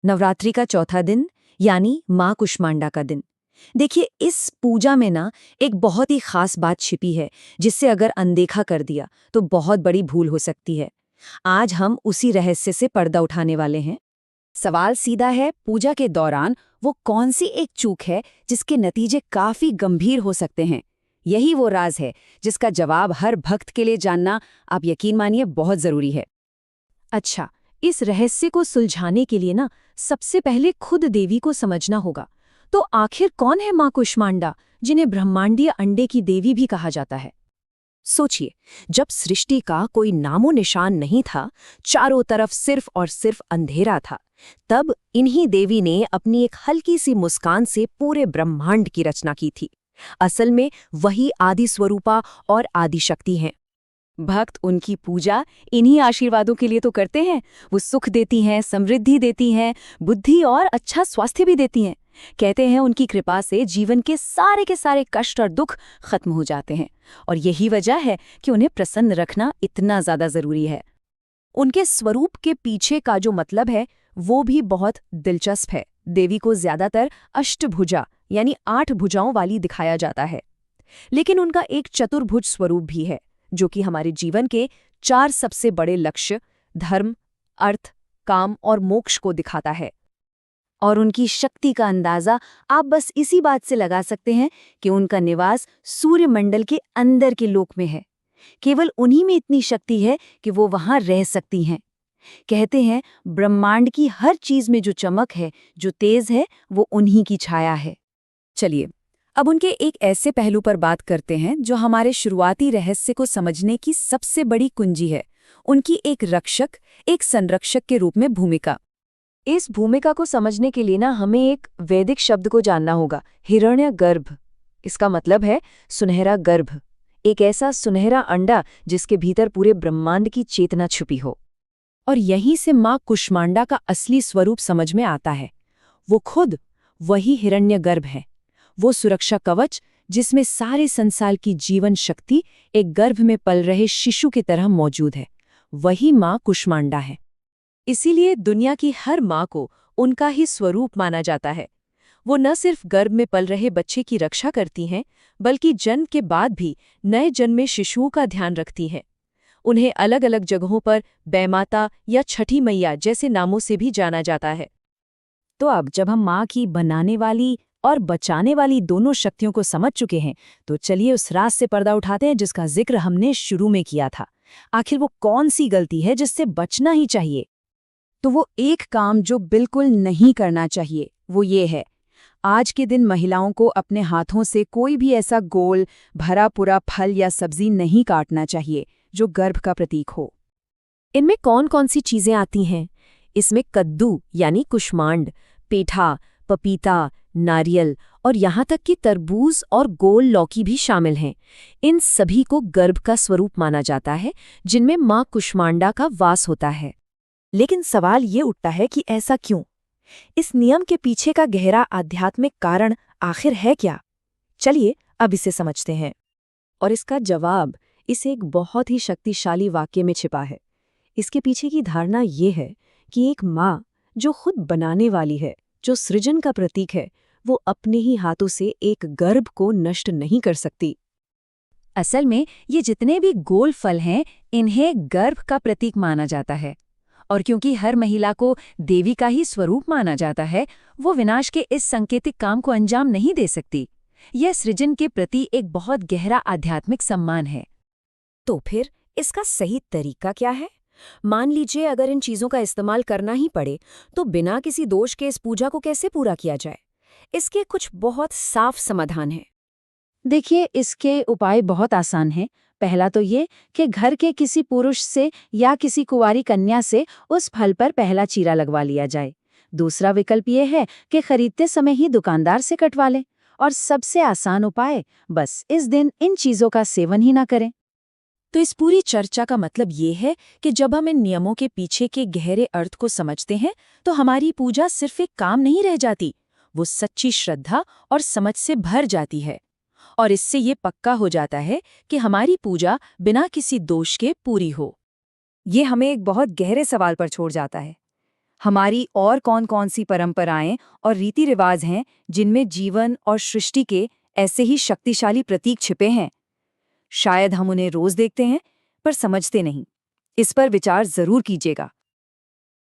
नवरात्रि का चौथा दिन यानी माँ कुष्मांडा का दिन। देखिए, इस पूजा में ना एक बहुत ही खास बात छिपी है, जिससे अगर अनदेखा कर दिया तो बहुत बड़ी भूल हो सकती है। आज हम उसी रहस्य से पर्दा उठाने वाले हैं। सवाल सीधा है, पूजा के दौरान वो कौन सी एक चूक है जिसके नतीजे काफी गंभीर हो सकते हैं। यही वो राज है जिसका जवाब हर भक्त के लिए जानना, आप यकीन मानिए, बहुत जरूरी है। अच्छा, इस रहस्य को सुलझाने के लिए ना सबसे पहले खुद देवी को समझना होगा। तो आखिर कौन है माँ कुष्मांडा, जिन्हें ब्रह्मांडीय अंडे की देवी भी कहा जाता है? सोचिए, जब सृष्टि का कोई नामो निशान नहीं था, चारों तरफ सिर्फ और सिर्फ अंधेरा था, तब इन्हीं देवी ने अपनी एक हल्की सी मुस्कान से पूरे ब्रह्मांड की रचना की थी। असल में वही आदि स्वरूपा और आदि शक्ति हैं। भक्त उनकी पूजा इन्हीं आशीर्वादों के लिए तो करते हैं। वो सुख देती हैं, समृद्धि देती हैं, बुद्धि और अच्छा स्वास्थ्य भी देती हैं। कहते हैं उनकी कृपा से जीवन के सारे कष्ट और दुख खत्म हो जाते हैं। और यही वजह है कि उन्हें प्रसन्न रखना इतना ज्यादा जरूरी है। उनके स्वरूप के पीछे का जो मतलब है वो भी बहुत दिलचस्प है। देवी को ज्यादातर अष्टभुजा यानी 8 भुजाओं वाली दिखाया जाता है, लेकिन उनका एक चतुर्भुज स्वरूप भी है, जो कि हमारे जीवन के 4 सबसे बड़े लक्ष्य धर्म, अर्थ, काम और मोक्ष को दिखाता है। और उनकी शक्ति का अंदाजा आप बस इसी बात से लगा सकते हैं कि उनका निवास सूर्यमंडल के अंदर के लोक में है। केवल उन्हीं में इतनी शक्ति है कि वो वहां रह सकती हैं। कहते हैं ब्रह्मांड की हर चीज में जो चमक है, जो तेज है, वो उन्हीं की छाया है। चलिए, अब उनके एक ऐसे पहलू पर बात करते हैं जो हमारे शुरुआती रहस्य को समझने की सबसे बड़ी कुंजी है। उनकी एक रक्षक, एक संरक्षक के रूप में भूमिका। इस भूमिका को समझने के लिए ना हमें एक वैदिक शब्द को जानना होगा, हिरण्यगर्भ। इसका मतलब है सुनहरा गर्भ, एक ऐसा सुनहरा अंडा जिसके भीतर पूरे ब्रह्मांड की चेतना छुपी हो। और यहीं से माँ कुष्मांडा का असली स्वरूप समझ में आता है। वो खुद वही हिरण्यगर्भ है, वो सुरक्षा कवच जिसमें सारे संसार की जीवन शक्ति एक गर्भ में पल रहे शिशु की तरह मौजूद है। वही माँ कुष्मांडा है। इसीलिए दुनिया की हर माँ को उनका ही स्वरूप माना जाता है। वो न सिर्फ गर्भ में पल रहे बच्चे की रक्षा करती हैं, बल्कि जन्म के बाद भी नए जन्मे शिशुओं का ध्यान रखती हैं। उन्हें अलग अलग जगहों पर बैमाता या छठी मैया जैसे नामों से भी जाना जाता है। तो अब जब हम माँ की बनाने वाली और बचाने वाली दोनों शक्तियों को समझ चुके हैं, तो चलिए उस राज से पर्दा उठाते हैं जिसका जिक्र हमने शुरू में किया था। आखिर वो कौन सी गलती है जिससे बचना ही चाहिए? तो वो एक काम जो बिल्कुल नहीं करना चाहिए, वो ये है, आज के दिन महिलाओं को अपने हाथों से कोई भी ऐसा गोल भरा पूरा फल या सब्जी नहीं काटना चाहिए जो गर्भ का प्रतीक हो। इनमें कौन कौन सी चीजें आती हैं? इसमें कद्दू यानी कुष्मांड, पेठा, पपीता, नारियल और यहाँ तक कि तरबूज और गोल लौकी भी शामिल हैं। इन सभी को गर्भ का स्वरूप माना जाता है, जिनमें माँ कुष्मांडा का वास होता है। लेकिन सवाल ये उठता है कि ऐसा क्यों? इस नियम के पीछे का गहरा आध्यात्मिक कारण आखिर है क्या? चलिए अब इसे समझते हैं। और इसका जवाब इस एक बहुत ही शक्तिशाली वाक्य में छिपा है। इसके पीछे की धारणा ये है कि एक माँ जो खुद बनाने वाली है, जो सृजन का प्रतीक है, वो अपने ही हाथों से एक गर्भ को नष्ट नहीं कर सकती। असल में ये जितने भी गोल फल हैं, इन्हें गर्भ का प्रतीक माना जाता है। और क्योंकि हर महिला को देवी का ही स्वरूप माना जाता है, वो विनाश के इस सांकेतिक काम को अंजाम नहीं दे सकती। यह सृजन के प्रति एक बहुत गहरा आध्यात्मिक सम्मान है। तो फिर इसका सही तरीका क्या है? मान लीजिए अगर इन चीजों का इस्तेमाल करना ही पड़े, तो बिना किसी दोष के इस पूजा को कैसे पूरा किया जाए? इसके कुछ बहुत साफ समाधान हैं। देखिए, इसके उपाय बहुत आसान हैं। पहला तो ये कि घर के किसी पुरुष से या किसी कुंवारी कन्या से उस फल पर पहला चीरा लगवा लिया जाए। दूसरा विकल्प ये है कि खरीदते समय ही दुकानदार से कटवा लें। और सबसे आसान उपाय, बस इस दिन इन चीजों का सेवन ही ना करें। तो इस पूरी चर्चा का मतलब ये है कि जब हम इन नियमों के पीछे के गहरे अर्थ को समझते हैं, तो हमारी पूजा सिर्फ एक काम नहीं रह जाती, वो सच्ची श्रद्धा और समझ से भर जाती है। और इससे ये पक्का हो जाता है कि हमारी पूजा बिना किसी दोष के पूरी हो। ये हमें एक बहुत गहरे सवाल पर छोड़ जाता है। हमारी और कौन कौन सी परंपराएं और रीति रिवाज हैं जिनमें जीवन और सृष्टि के ऐसे ही शक्तिशाली प्रतीक छिपे हैं? शायद हम उन्हें रोज देखते हैं पर समझते नहीं। इस पर विचार जरूर कीजिएगा।